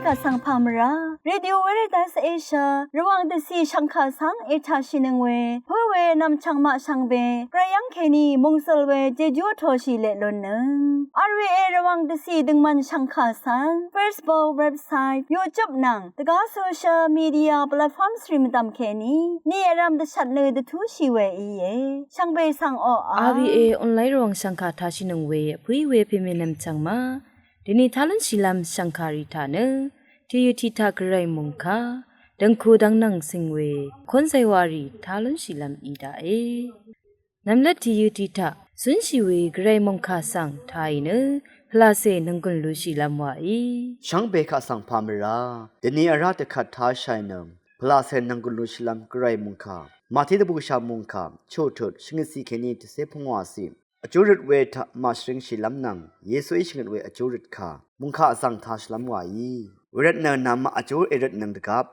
กะสังพามราเรดิโอเวเรตัสเอเชียระวังเดซีชังคาสังเอชาชินึงเวเพื่อเวนำชังมาชังเบกระยังเคนีมงสลเวเจจูโทชิเลลนนึงRVA ระวังเดซีดึงมันชังคาสัง Facebook เว็บไซต์ YouTube นังตะกาโซเชียลมีเดียแพลตฟอร์มสตรีมตามเคนีนี่รำเดชัดเลยเดทูชีเวอีเยชังเบสังอRVA ออนไลน์ระวังชังคาทาชินึงเวพุยเวเพเมนำชังมาดินีทาลันชิลัมชังคาริทานะที่ยุติทากระไรมงคาดังคูดังนังสิงเวคนไซวารีทาลันชิลัมอีดาเอนำเล็ดที่ยุติทาสุนชิเวกระไรมงคาสังทายเนพลาเซนังกุลลุชิลัมวาอีช่างเบคาสังพามิราดินีอาราตคัดท้าชัยนมพลาเซนังกุลลุชิลัมกระไรมงคามาที่ตบุชามงคาโชตุดชิงสีเคนีตเสพงวาสิอจูริตเวทมาชิงชิลัมนังเยซูอิชิงเวอจูริตคามุงคาสังทาชลัมวายีเวรตเนนามาอจูเอรตนังตกับ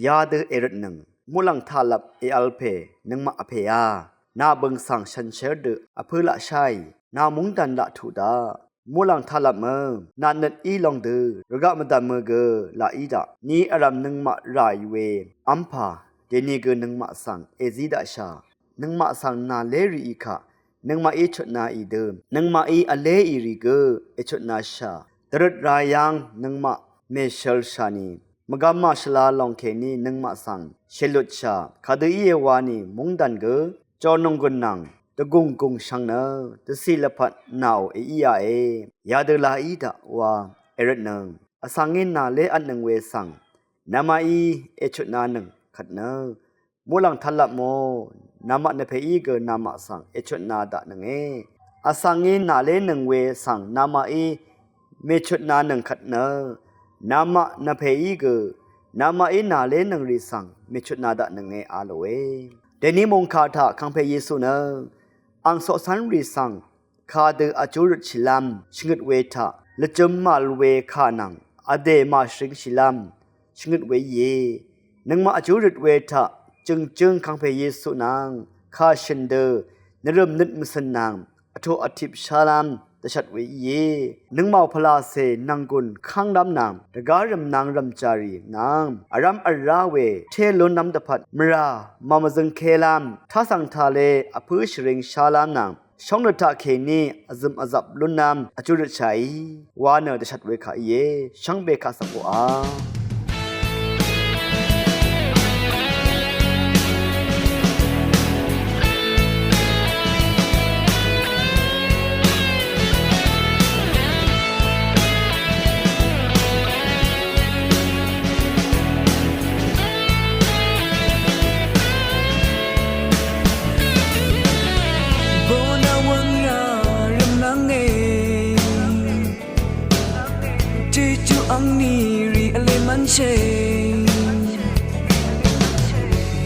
ยาเดเอรตนังมูลังทาลับเออัลเพนังมาอเพยานาเบิงสังชันเชดอเพละชัยนามุงดันละทุดามูลังทาลับเมนาเนตอีลองเดรกะมดามเมเกลาอีดานีอารามนังมารายเวอัมพาเดนีเกนังมาสังเอซิดาชานังมาสังนาเลรีอีคะนังมาเอชนาอีเดิมนังมาเออเลอีริเกเอชนาชาตรดรายังนังมาเมเชลชานีมกามาชลาลองเคนีนังมาสังเชลุชาคาดีเยวานีมุงดันเกจอนงกุนนังตะกุงกุงชังเนตะศิลปัดนาวเอียเอยาเดลาอีดาวาเอรนังอสังเงินนาเลอันนังเวสังนามาอีเอชนานังขัดเนมูลังทัลละโมนามาเนเพอีเกนามาสังเอชนาดะนังอสังเงินนาเลนังเวสังนามาอีเมชนานังขัดเนนามาเนเพอีเกนามาอีนาเลนังริสังเมชนาดะนังอาโลเวเดนิมงคาทาคังเพเยซูเนอังโซสันริสังคาเดอจูรชิลัมชงดเวทาละจมมาลเวคานังอเดมาชิงชิลัมชงดเวเยนังมาอจูรเวทาจึงคังเพเยซูนางคาเชนเดนเริ่มนึดมุสนางอโทอธิบชาลัมตชัดเวเยนังมาพลาเซนังกุนคังดำนางตะการมนางรำจารีนางอารัมอาราเวเทลนนำตะพัดมรามามาซึงเคลัมท่าสังทาเลอพืชริงชาลามนางช่องนตะเคนีอซึมอซับลุนนำอจุรชัยวาเนตชัดเวขาเยช่างเบคาสักโอาอังนีรีอเลมันเช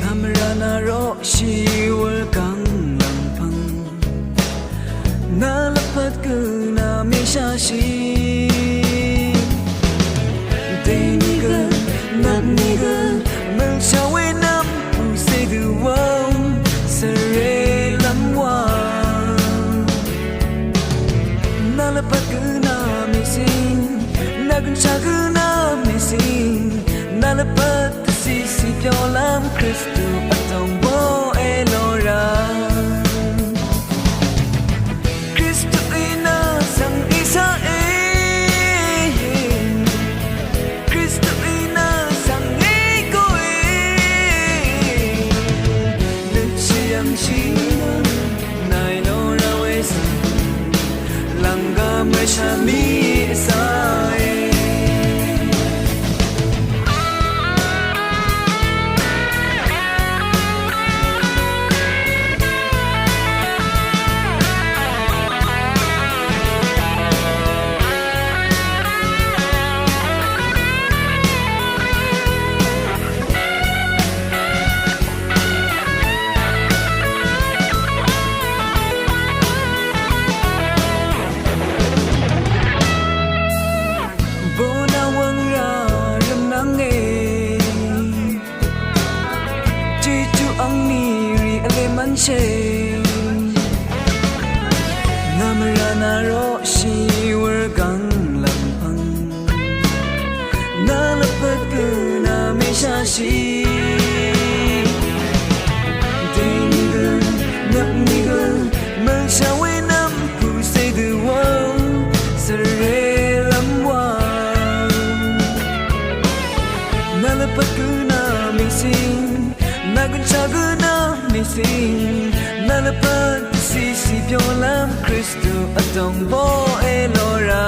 นามรานาโรชีวลกังลังพังนาลพัดกุนาเมชาชีเดนิกนัดนิกเมืองชาวเวนัมผู้เสกวงเสเรลัมวานาลพัดกุนาเมซิงนากุนชากุนาเมซิงนาลปัตสิสิเปียวลามคริสตูอัตองโบเอโลราคริสตูอีนาสังอิสราเอลคริสตูอีนาสังเอโกเอนึกเชียงชีนายโนราเวสังลังกาเมชามีสายเชนามรานาโรชีวลกังลังพังนาล下西。梦想为那不碎的我，是热浪花。那了不可那没心，那个差个那没心，那了不西西漂亮，Kristo atong bo elora。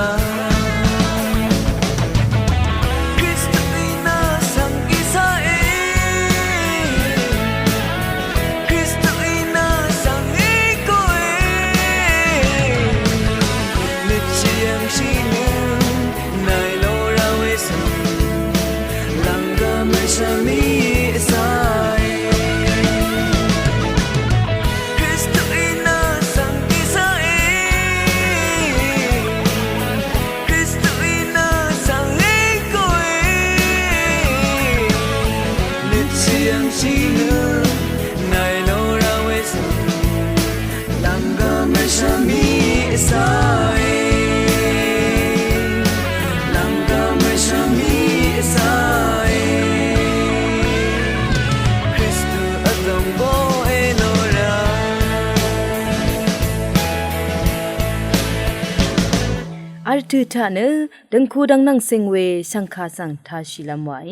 อาร์ตุทานะดังคูดังนังเซงเวสังคาสังทาชิลามวาย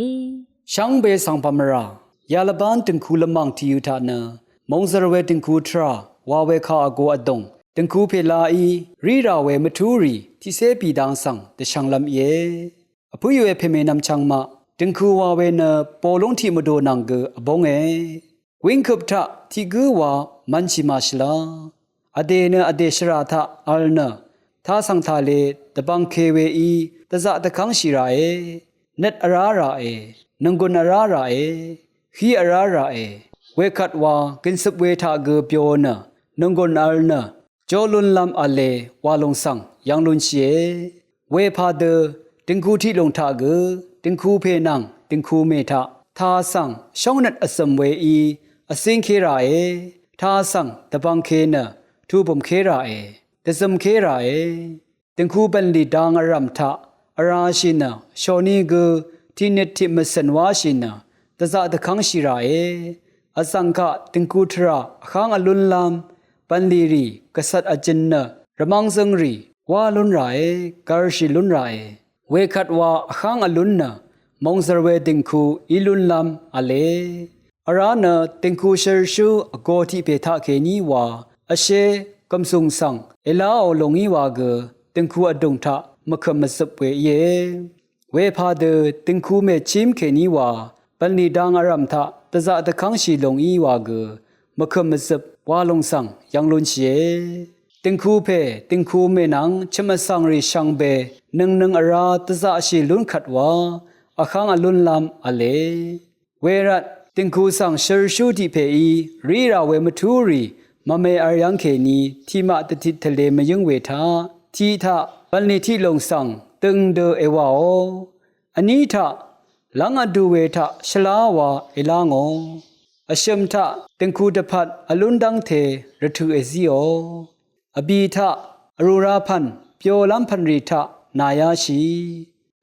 ช่างเบสังพมรายาลบานตึงคูละมังทิยุทานะมงซรเวตึงคูทราวาเวคาอโกอดงตึงคูเพลาอีรีราเวมทูรีที่เซปีดังสังเดช่างลำเยอพุยเวเพเมนำช่างมาตึงคูวาเวนะปอลงที่มโดนังเกอบงเอวิงคบทะที่กือวามันชิมาชลาอเดเนอเดชราทะอัลเนท้าสังทาเลตะบังเคเวอีตะจะตะคังชิราเอเน็ตอาราราเอนังกุนอาราราเอฮีอาราราเอเวคัดวากินสบเวทาเกเปียวนะนังกุนอัลนะจอลุนลำอเลวาลงสังยังลุนเชเวพาเดติงคูที่ลงทาเกติงคูเพนังติงคูเมทาท้าสังช่องนัดอสมเวอีอสิงเคราเอท้าสังตะบังเคนะทูปมเคราเอแต่สมเคราเอตึงคูบันลีดางอรัมทะอาราชินะชอนีกที่เนติมสันวาชินะตะจะตะคังชิราเออสังกะตึงคูทราขังอลุนลามปันลีรีกษัตริย์อจินนะระมังซังรีวาลุนไรการชิลุนไรเวคัดว่าขังอลุนนะมงซรเวตึงคูอิลุนลามอเลอารานะตึงคูเชรชูอโกทิเปทะเคนีวาอเชกำสุงสังเอลาโอลงอีวาเกตึงคูอดงทะมะขมสบเวเยเวพาเดตึงคูเมชิมเคนีวาปันลีดางอารัมทะตะจะตะคังชีลงอีวาเกมะขมสบวาลงสังยังลุนเชตึงคูเพตึงคูเมนังชมสังริชังเบนึงอาราตะจะชีลุนขัดวาอะคังอลุนลามอเลเวรัตตึงคูสังเชรชูติเพอีรีราเวมทูรีมะเมอายังเคนีที่มาตติทะเลมยึงเวทาทีทะปันนีที่ลงสังตึงเดเอวาโออันนี้ทะหลังอดูเวทะชลาวาเอลางออชมทะตึงคูดพัดอลุนดังเทระทุเอซิโออบีทะอรูราพันเปียวลัมพันรีทะนายาชี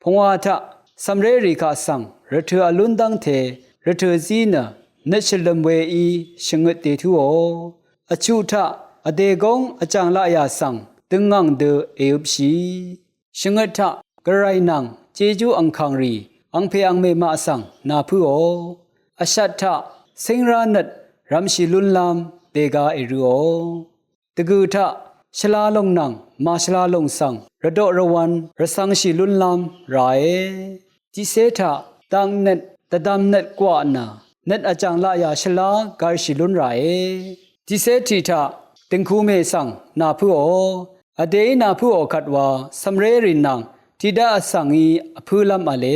พงวาทะสัมเรริกาสังระทุอลุนดังเทระทุซีนะนัชลมเวอีชงเตทุโออชุทะอเดกงอจังละยาสังตึงงังเดเออุปชีชงทะกระไรนังเจจูอังคังรีอังเพอังเมมาสังนาพุโออชัตทะเซงรานัดรัมชิลุนลามเตกาเอรูโอตะกูทะชลาลงนังมาชลาลงสังระดอระวันระสังชิลุนลามไรจิเซทะตังเน็ตตะดำเน็ตกว่านาเน็ตอจังละยาชลากาชิลุนไรจิเซทีทะตึงคูเมสังนาพุโออเดนาพุโอขัดว่าสัมเรรินังทิดาสังอีอพุลัมอเล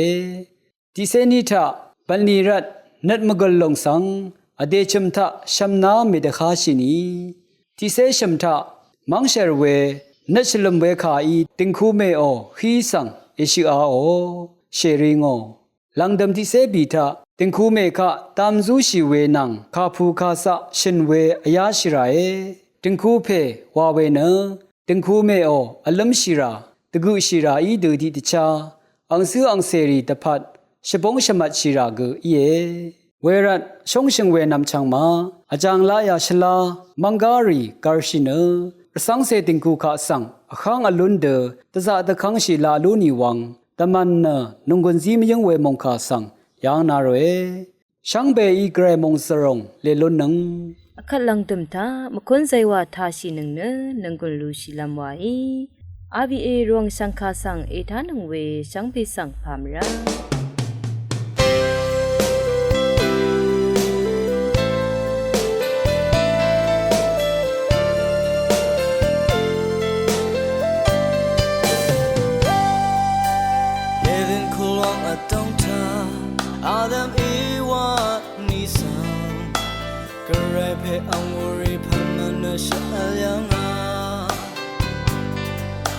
จิเซนิทะปันลีรัตนัดมกลลงสังอเดชมทะชัมนาเมดคาชินีจิเซชมทะมังเชรเวนัชลมเวคาอีตึงคูเมโอฮีสังเอชิอาโอเชริงโอลังดำจิเซบีทะตึงคูเมคะตามซูชิเวนังคาภูคาสะชินเวอยาชิราเอตึงคูเพวาเวเนตึงคูเมโออลัมชิราตะกุชิราอีดูดิตชาอังซืออังเซรีตะพัด ရှပုံးရှမတ်ရှိရာကူဤယေဝေရတ်ရှုံးရှင်ဝေနမ်ချန်မာအကြံလာယာရှလာမန်ဂါရီကာရှိနရဆောင်စေတင်ကူခါဆန်အခန်းအလွန်ဒတဇာတခန်းရှိလာလူနီဝံတမန်နနုံကွန်စီမယံဝေမုံခါဆန်ယာနာရဲရှန်ဘေဤဂရေမုံစရုံလေလွန်နံ အခက်လန်တုမ်တာမခွန်းဆိုင်ဝါထားရှိနငနငကွန်လူရှိလမ်ဝါဤ RBA ရောင်စံခါဆန်အေထာနငဝေရှန်ပိဆန်ဖာမရာ Adam Ewa Nisan Garepe Anguri Pamana Shayanga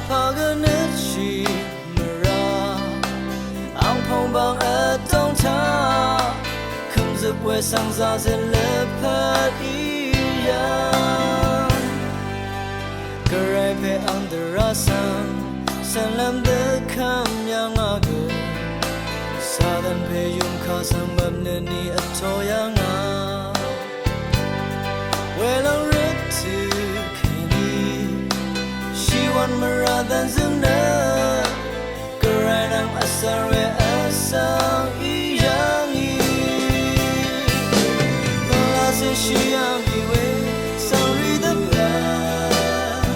Paganachi Mara Angpong Bang Adonta Comes up where songs are the leopard Garepe under Rasan Salam the Kamyanga Southern Payum Kasam Babnani Atoyanga Well I'm read to Kenny She won Maradan Zuna Garanam Asare Asang Iyangi Lase Shiami way Sorry the blood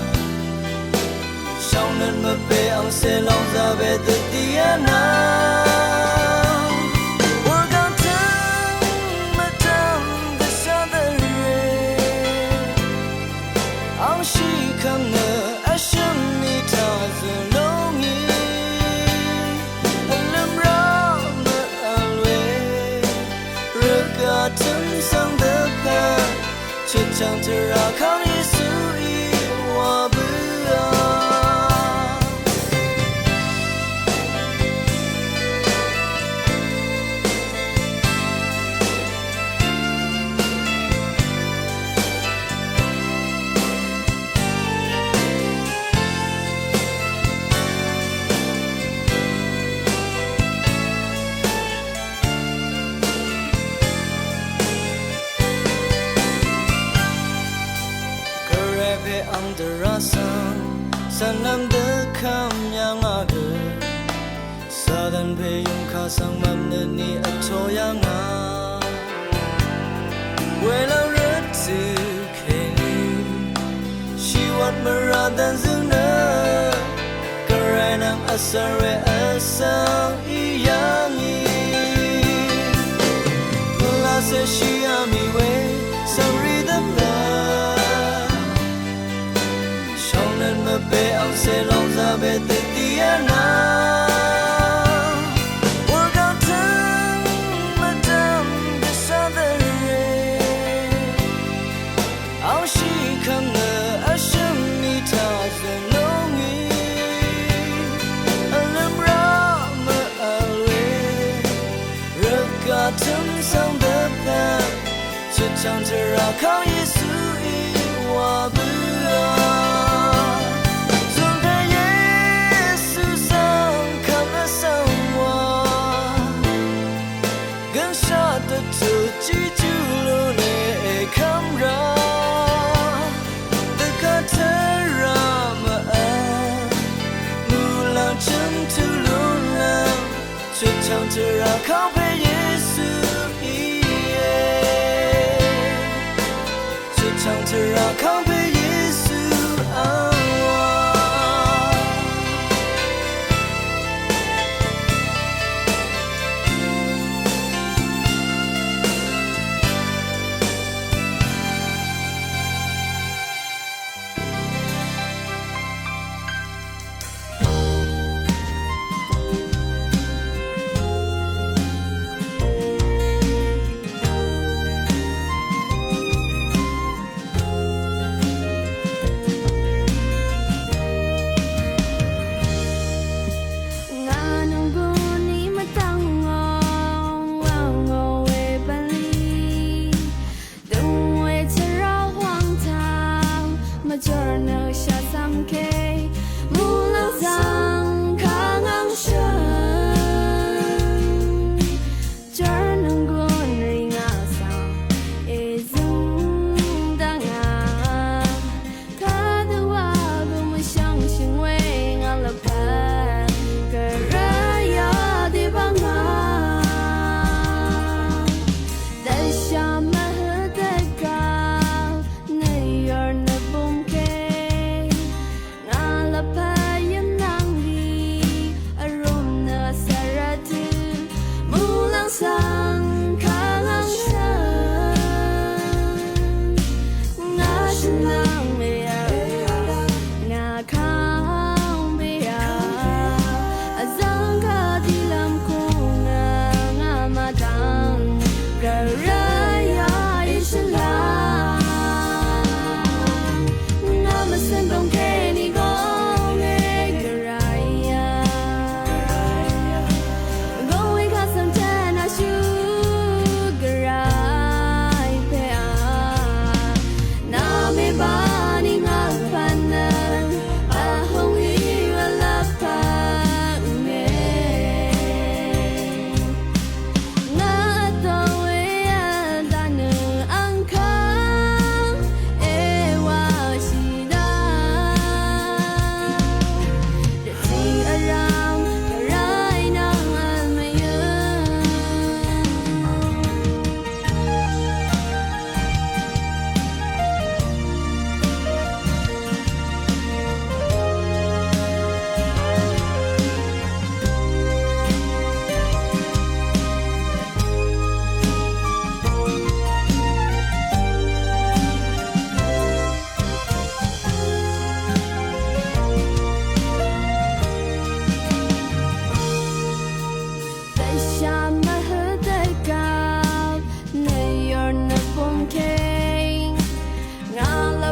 Shaunan Mabe Ang Selong Zabe the Diana Chang Tara Kang Yesu Wa Bua Under Rasan Sanam the Kamyanga Southern Payum Kasang Mamnani Atoyanga Well I read to Kenny She what Maradan Zuna Garanam Asare Asang Iyangi Lase Shiami way Sorry the Be ang selong zabe the Diana Work out time madam the southern Ang she come the asham ni ta zenongi Alam rama alwe Ragatum sang the pan Chang Tara Kang Yesu Wa Bua Chang Tara Kang Yesu Chang Tara Kang Yesu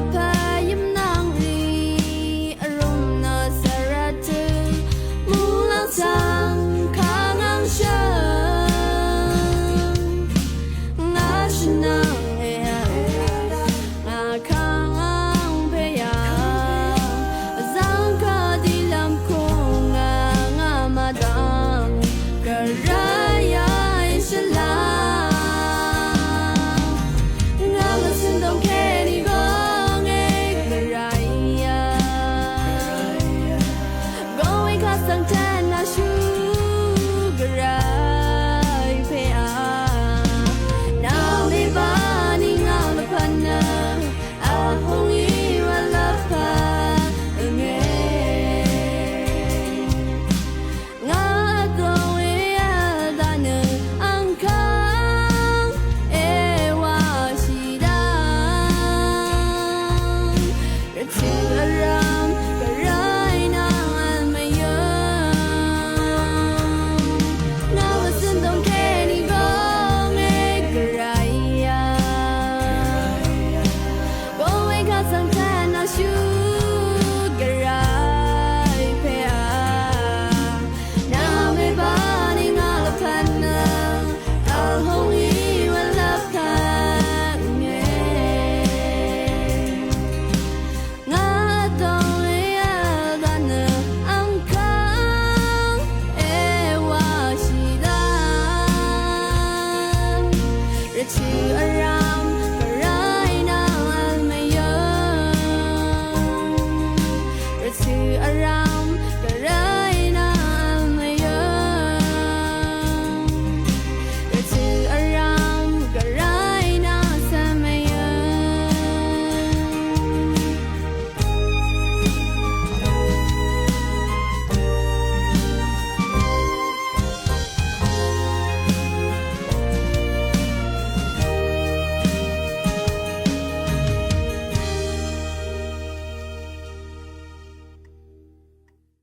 pa